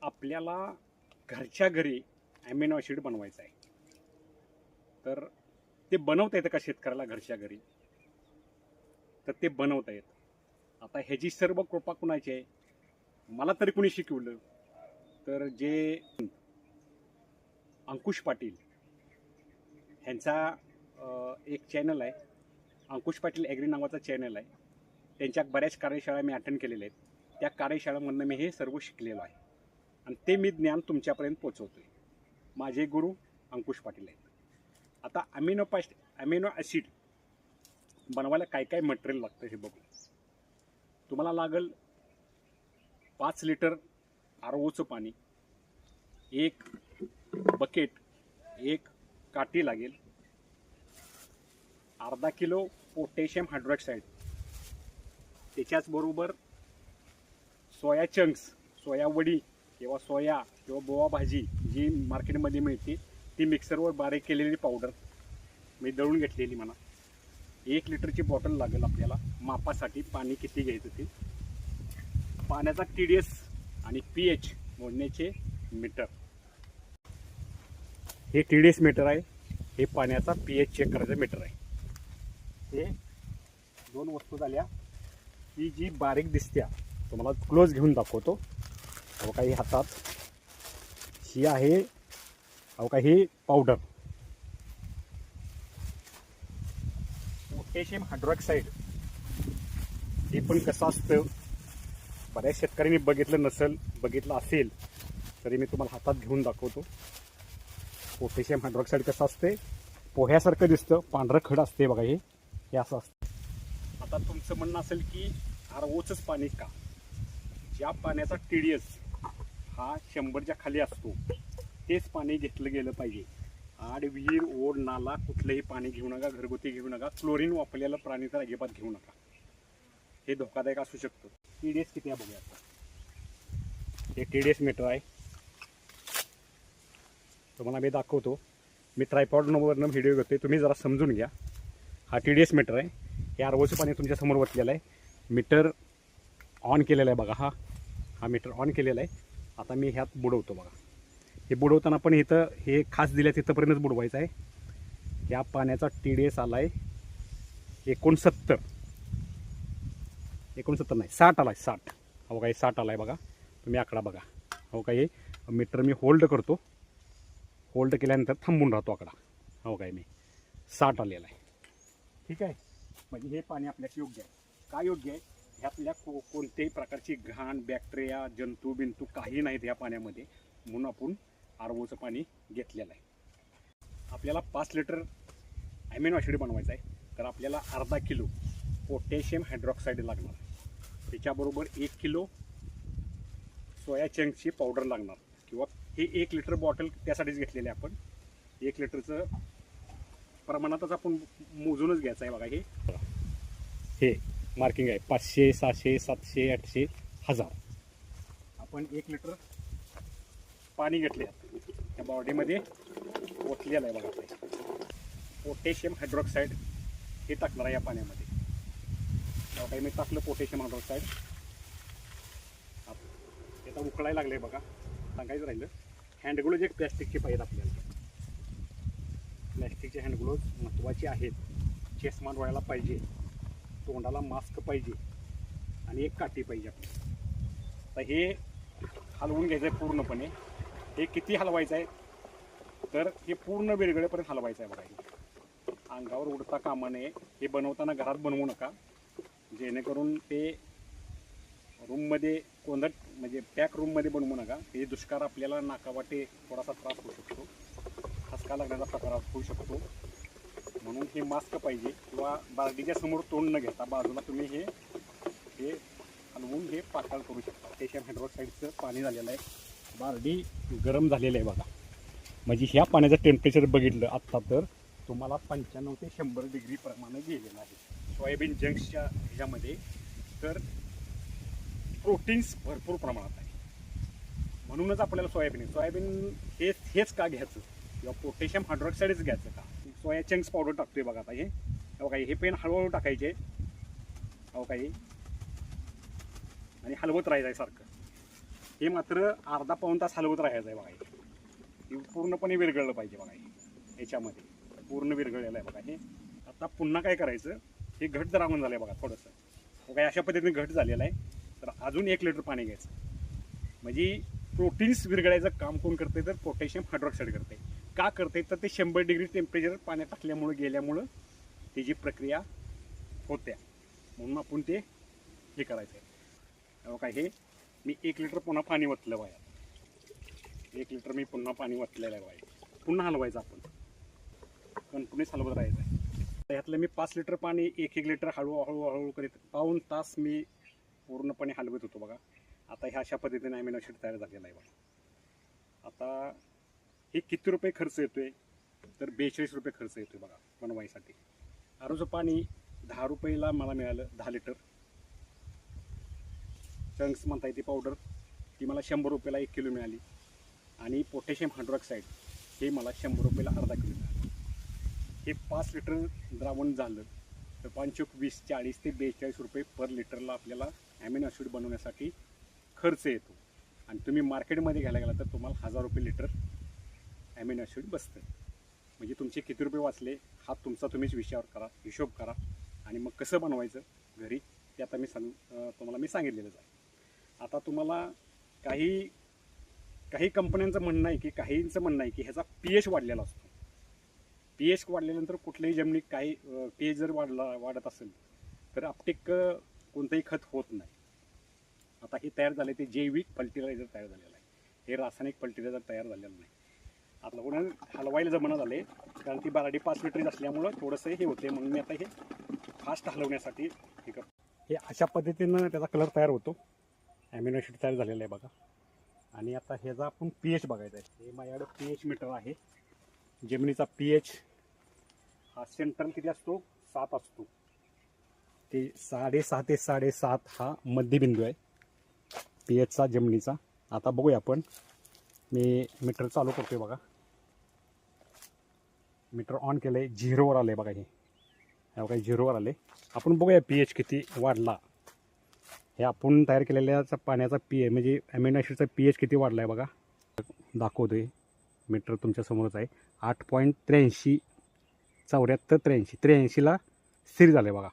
आपल्याला घरच्या घरी ॲमिनो ॲसिड बनवायचं आहे, तर ते बनवता येतं का शेतकऱ्याला घरच्या घरी? तर ते बनवता येतं. आता ह्याची सर्व कृपा कुणाची आहे? मला तरी कुणी शिकवलं तर जे अंकुश पाटील ह्यांचा एक चॅनल आहे, अंकुश पाटील ॲग्री नावाचा चॅनल आहे. त्यांच्या बऱ्याच कार्यशाळा मी अटेंड केलेल्या आहेत. त्या कार्यशाळांमधनं मी हे सर्व शिकलेलो आहे आणि ते मी ज्ञान तुमच्यापर्यंत पोचवतो आहे. माझे गुरु अंकुश पाटील आहेत. आता ॲमिनो ॲसिड बनवायला काय काय मटेरियल लागतं हे बघू. तुम्हाला लागेल 5 लिटर ROचं पाणी, एक बकेट, एक काठी लागेल, अर्धा किलो पोटॅशियम हायड्रॉक्साईड, त्याच्याचबरोबर सोया चंक्स, सोया वडी किंवा सोया किंवा बोवा भाजी जी मार्केटमध्ये मिळते ती मिक्सरवर बारीक केलेली पावडर मी दळून घेतलेली. म्हणा 1 लिटरची बॉटल लागेल आपल्याला मापासाठी. पाणी किती घ्यायचं ते, पाण्याचा TDS आणि pH मोजण्याचे मीटर. हे TDS मीटर आहे, हे पाण्याचा pH चेक करायचं मीटर आहे. हे दोन वस्तू झाल्या. ही जी बारीक दिसत्या तुम्हाला क्लोज घेऊन दाखवतो. अहो काही हातात ही आहे, अहो काही पावडर पोटॅशियम हायड्रॉक्साईड. हे पण कसं असतं बऱ्याच शेतकऱ्यांनी बघितलं असेल तरी मी तुम्हाला हातात घेऊन दाखवतो. पोटॅशियम हायड्रॉक्साईड कसं असते, पोह्यासारखं दिसतं, पांढरं खड असते बघा. हे असं असतं. आता तुमचं म्हणणं असेल की ROचंच पाणी का? ज्या पाण्याचा TDS हा 100च्या खाली असतो तेच पाणी घेतलं गेलं पाहिजे. आड विहीर, ओढ, नाला कुठलंही पाणी घेऊ नका, घरगुती घेऊ नका, क्लोरीन वापरलेलं प्राणी तर अजिबात घेऊ नका. हे धोकादायक असू शकतं. TDS किती आहे बघूया. हे TDS मीटर आहे, तुम्हाला मी दाखवतो. मी ट्रायपॉडवरनं व्हिडिओ घेतोय, तुम्ही जरा समजून घ्या. हा TDS मीटर आहे. हे ROचं पाणी तुमच्यासमोर वतलेलं आहे. मीटर ऑन केलेलं आहे बघा. हा मीटर ऑन केलेला आहे. आता मी ह्यात बुडवतो बघा. हे बुडवताना पण इथं हे खास दिल्या तिथंपर्यंतच बुडवायचं आहे. या पाण्याचा TDS आला आहे 69 नाही 60 आला आहे. 60 हो काही 60 आला आहे बघा. तुम्ही आकडा बघा. हो काही मीटर मी होल्ड करतो. होल्ड केल्यानंतर थांबून राहतो आकडा. हो काय मी 60 आलेला आहे. ठीक आहे, म्हणजे हे पाणी आपल्याला योग्य आहे. का योग्य आहे? ह्यातल्या कोणत्याही प्रकारची घाण, बॅक्टेरिया, जंतू बिंतू काही नाहीत ह्या पाण्यामध्ये, म्हणून आपण ROचं पाणी घेतलेलं आहे. आपल्याला 5 लिटर ॲमिनो ॲसिड बनवायचं आहे, तर आपल्याला अर्धा किलो पोटॅशियम हायड्रॉक्साईड लागणार. त्याच्याबरोबर 1 किलो सोया चंक्सची पावडर लागणार. किंवा हे 1 लिटर बॉटल त्यासाठीच घेतलेले आपण. 1 लिटरचं प्रमाणातच आपण मोजूनच घ्यायचं आहे बघा. हे मार्किंग आहे 500, 600, 700, 800, 1000. आपण 1 लिटर पाणी घेतले, त्या बॉडीमध्ये ओतलेलं आहे बघा. पोटॅशियम हायड्रॉक्साईड हे टाकणार आहे या पाण्यामध्ये. काही मी टाकलं पोटॅशियम हायड्रॉक्साईड. आता उकळायला लागले बघा. सांगायचं राहिलं, हँडग्लोज एक प्लॅस्टिकचे पाहिजेत आपल्याला. प्लॅस्टिकचे हँडग्लोव्ज महत्त्वाचे आहेत. चष्मा डोळ्याला पाहिजे, तोंडाला मास्क पाहिजे आणि एक काठी पाहिजे आपली. तर हे हलवून घ्यायचं आहे पूर्णपणे. हे किती हलवायचं आहे तर हे पूर्ण विरघळेपर्यंत हलवायचं आहे बघा. अंगावर उडता कामा नये. हे बनवताना घरात बनवू नका, जेणेकरून ते रूममध्ये कोंदट म्हणजे पॅक रूममध्ये बनवू नका. हे दुष्काळ आपल्याला नाकावाटे थोडासा त्रास होऊ शकतो, ठसका लागण्याचा प्रकार होऊ शकतो. म्हणून हे मास्क पाहिजे. किंवा बार्डीच्या समोर तोंड न घेता बाजूला तुम्ही हे हलवून हे पातळ करू शकता. पोटॅशियम हायड्रॉक्साईडचं पाणी झालेलं आहे. बार्डी गरम झालेलं आहे बघा. म्हणजे ह्या पाण्याचं टेम्परेचर बघितलं आत्ता तर तुम्हाला 95 ते 100 डिग्री प्रमाणे गेलेलं आहे. सोयाबीन जंक्सच्या ह्याच्यामध्ये तर प्रोटीन्स भरपूर प्रमाणात आहे. म्हणूनच आपल्याला सोयाबीन हेच का घ्यायचं किंवा पोटॅशियम हायड्रॉक्साईडच घ्यायचं का? सोया चंक्स पावडर टाकतोय बघा. आता हे पेन हळूहळू टाकायचे. काही आणि हलवत राहायचं आहे सारखं. हे मात्र अर्धा पाऊण तास हलवत राहायचं आहे बघा. हे पूर्णपणे विरघळलं पाहिजे बघा. याच्यामध्ये पूर्ण विरघळलेलं आहे बघा. हे आता पुन्हा काय करायचं, हे घट द्रावण झालं आहे बघा थोडंसं बघा. अशा पद्धतीने घट झालेलं आहे. तर अजून 1 लिटर पाणी घ्यायचं. म्हणजे प्रोटीन्स विरघळायचं काम कोण करते, तर पोटॅशियम हायड्रॉक्साईड करते. का करते, तर ते 100 डिग्री टेम्परेचर पाण्यात टाकल्यामुळे गेल्यामुळं त्याची प्रक्रिया होत्या. म्हणून आपण ते हे करायचं आहे बघा. हे मी 1 लिटर पुन्हा पाणी ओतलं बाया. 1 लिटर मी पुन्हा पाणी ओतलेलं आहे बाया. पुन्हा हलवायचं आपण, कंटिन्यूस हलवत राहायचं आहे. ह्यातलं मी 5 लिटर पाणी 1 लिटर हळूहळू करीत पाऊण तास मी पूर्णपणे हलवत होतो बघा. आता ह्या अशा पद्धतीने अमिनो ॲसिड तयार झालेला आहे बघा. आता हे किती रुपये खर्च येतोय, तर 42 रुपये खर्च येतोय बघा बनवायसाठी. आरोचं पाणी 10 रुपयाला मला मिळालं 10 लिटर. चंक्स म्हणता येते पावडर, ती मला 100 रुपयाला 1 किलो मिळाली. आणि पोटॅशियम हायड्रॉक्साईड हे मला 100 रुपयाला अर्धा किलो मिळालं. हे 5 लिटर द्रावण झालं तर 5 20 40 ते 42 रुपये पर लिटरला आपल्याला ॲमिनो ॲसिड बनवण्यासाठी खर्च येतो. आणि तुम्ही मार्केटमध्ये घ्यायला गेला तर तुम्हाला 1000 रुपये लिटर ॲमिनो ॲसिड बसतं. म्हणजे तुमचे किती रुपये वाचले हा तुमचा तुम्हीच हिशोब करा. आणि मग कसं बनवायचं घरी ते आता तुम्हाला मी सांगितलेलंच आहे. आता तुम्हाला काही कंपन्यांचं म्हणणं आहे की काहींचं म्हणणं आहे की ह्याचा pH वाढलेला असतो. pH वाढल्यानंतर कुठल्याही जमिनीत काही pH जर वाढत असेल तर आपटेक कोणतंही खत होत नाही. आता हे तयार झाले ते जैविक फर्टिलायझर तयार झालेलं आहे. हे रासायनिक फर्टिलायझर तयार झालेलं नाही. आता कोणा हलवायला जमणं झाले, कारण ती बारडी 5 लिटर असल्यामुळं थोडंसं हे होते. म्हणून मी आता हे फास्ट हलवण्यासाठी हे करतो. हे अशा पद्धतीनं त्याचा कलर तयार होतो. ॲमिनो ॲसिड तयार झालेलं आहे बघा. आणि आता ह्याचा आपण pH बघायचा आहे. हे माझ्याकडे pH मीटर आहे. जमिनीचा pH हा सेंट्रल किती असतो, 7 असतो. ते 6.5 ते 7.5 हा मध्यबिंदू आहे pHचा जमिनीचा. आता बघूया आपण. मी मीटर चालू करतोय बघा. मीटर ऑन केलं आहे, 0वर आलं आहे बघा. हे बघा 0वर आले. आपण बघूया pH किती वाढला. हे आपण तयार केलेल्या पाण्याचा म्हणजे ॲमिनो ॲसिडचा pH किती वाढला आहे बघा. दाखवतोय मीटर तुमच्यासमोरच आहे. 8.83 74 83ला स्थिर झालं आहे बघा.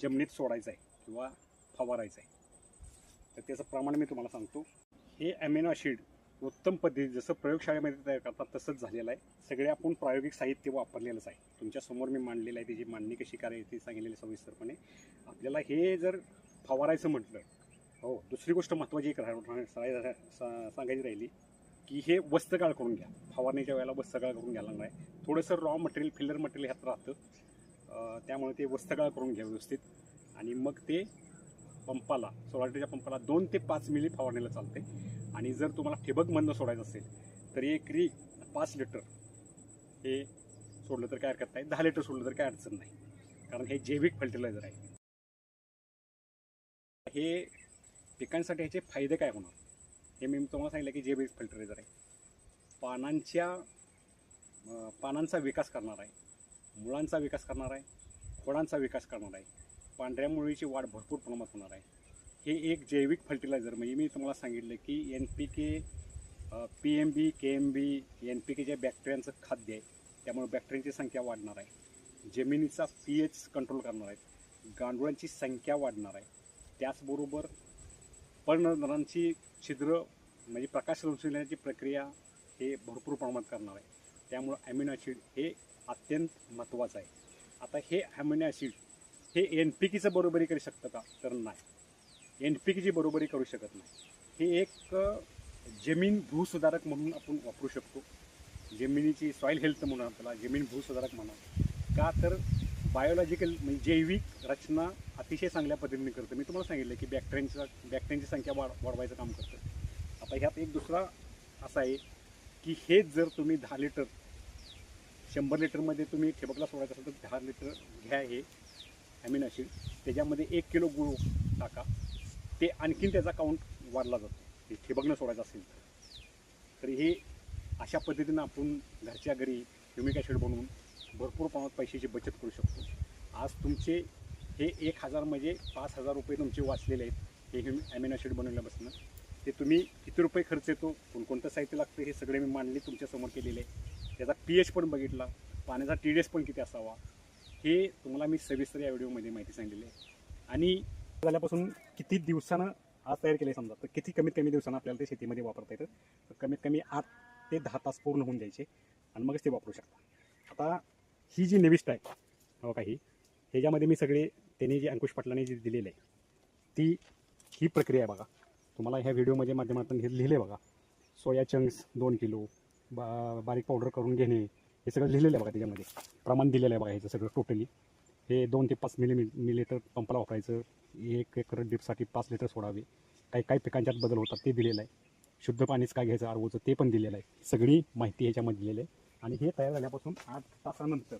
जमिनीत सोडायचं आहे किंवा फवारायचं आहे तर त्याचं प्रमाण मी तुम्हाला सांगतो. हे ॲमिनो ॲसिड उत्तम पद्धती जसं प्रयोगशाळेमध्ये तयार करतात तसंच झालेलं आहे. सगळे आपण प्रायोगिक साहित्य वापरलेलंच आहे. तुमच्यासमोर मी मांडलेलं आहे. त्याची मांडणी कशी करायची ती सांगितलेली सविस्तरपणे. आपल्याला हे जर फवारायचं म्हटलं, हो दुसरी गोष्ट महत्त्वाची एक सांगायची राहिली की हे वस्तकाळ करून घ्या. फवारणीच्या वेळेला वस्तकाळ करून घ्यायला लागणार आहे. थोडंसं रॉ मटेरियल फिलर मटेरियल ह्यात राहतं, त्यामुळे ते वस्तकाळ करून घ्या व्यवस्थित. आणि मग ते पंपाला, सोलार लिटरच्या पंपाला 2 ते 5 मिली फवारणीला चालते. आणि जर तुम्हाला ठिबकमधनं सोडायचं असेल तर एकरी 5 लिटर हे सोडलं तर काय हरकत नाही. 10 लिटर सोडलं तर काय अडचण नाही, कारण हे जैविक फर्टिलायझर आहे. हे पिकांसाठी ह्याचे फायदे काय होणार हे मी तुम्हाला सांगितलं की जैविक फर्टिलायझर आहे. पानांचा विकास करणार आहे, मुळांचा विकास करणार आहे, खोडांचा विकास करणार आहे, पांढऱ्या मुळीची वाढ भरपूर प्रमाणात होणार आहे. हे एक जैविक फर्टिलायझर म्हणजे मी तुम्हाला सांगितलं की NPK, PMB, KMB, NPKच्या बॅक्टेरियांचं खाद्य आहे. त्यामुळे बॅक्टेरियांची संख्या वाढणार आहे. जमिनीचा pH कंट्रोल करणार आहे. गांडुळांची संख्या वाढणार आहे. त्याचबरोबर पर्णधरांची छिद्र म्हणजे प्रकाश संश्लेषणाची प्रक्रिया हे भरपूर प्रमाणात करणार आहे. त्यामुळं ॲमिनो ॲसिड हे अत्यंत महत्त्वाचं आहे. आता हे ॲमिनो ॲसिड हे NPKचं बरोबरी करू शकतं का, तर नाही. NPKची बरोबरी करू शकत नाही. हे एक जमीन भूसुधारक म्हणून आपण वापरू शकतो. जमिनीची सॉईल हेल्थ म्हणून आपल्याला जमीन भूसुधारक म्हणा. का तर बायोलॉजिकल म्हणजे जैविक रचना अतिशय चांगल्या पद्धतीने करतं. मी तुम्हाला सांगितलं की बॅक्टेरियांची संख्या वाढवायचं काम करतं. आता ह्यात एक दुसरा असा आहे की हेच जर तुम्ही 10 लिटर 100 लिटरमध्ये तुम्ही ठिबकला सोडायचं असेल तर 10 लिटर घ्या हे ॲमिनो ॲसिड. त्याच्यामध्ये 1 किलो गुळ टाका. ते आणखीन त्याचा काउंट वाढला जातो हे ठिबकनं सोडायचं असेल तर. हे अशा पद्धतीनं आपण घरच्या घरी ह्युमिक ॲसिड बनवून भरपूर प्रमाणात पैशाची बचत करू शकतो. आज तुमचे हे 1000 म्हणजे 5000 रुपये तुमचे वाचलेले आहेत हे ॲमिनो ॲसिड बनवल्यापासून. ते तुम्ही किती रुपये खर्च येतो, कोणकोणतं साहित्य लागतं हे सगळे मी मांडले तुमच्यासमोर केलेले आहे. त्याचा pH पण बघितला, पाण्याचा TDS पण किती असावा हे तुम्हाला मी सविस्तर या व्हिडिओमध्ये माहिती सांगितलेली आहे. आणि झाल्यापासून किती दिवसानं आज तयार केले समजा, तर किती कमीत कमी दिवसानं आपल्याला ते शेतीमध्ये वापरता येतं. तर कमीत कमी 8 ते 10 तास पूर्ण होऊन द्यायचे आणि मगच ते वापरू शकता. आता ही जी नेविस्ट आहे हो काही ह्याच्यामध्ये मी सगळे त्यांनी जे अंकुश पाटलांनी जे दिलेलं आहे ती ही प्रक्रिया आहे बघा. तुम्हाला ह्या व्हिडिओमध्ये माध्यमातून हे लिहिले बघा. सोया चंक्स 2 किलो बारीक पावडर करून घेणे हे सगळं लिहिलेलं आहे बघा. त्याच्यामध्ये प्रमाण दिलेलं आहे बघा. ह्याचं सगळं टोटली हे 2 ते 5 मिलीलिटर पंपाला वापरायचं. 1 एकर ड्रीपसाठी 5 लिटर सोडावे. काही पिकांच्यात बदल होतात ते दिलेलं आहे. शुद्ध पाणीच काय घ्यायचं आरओचं ते पण दिलेलं आहे. सगळी माहिती ह्याच्यामध्ये दिलेली आहे आणि हे तयार झाल्यापासून 8 तासानंतर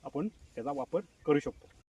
आपण त्याचा वापर करू शकतो.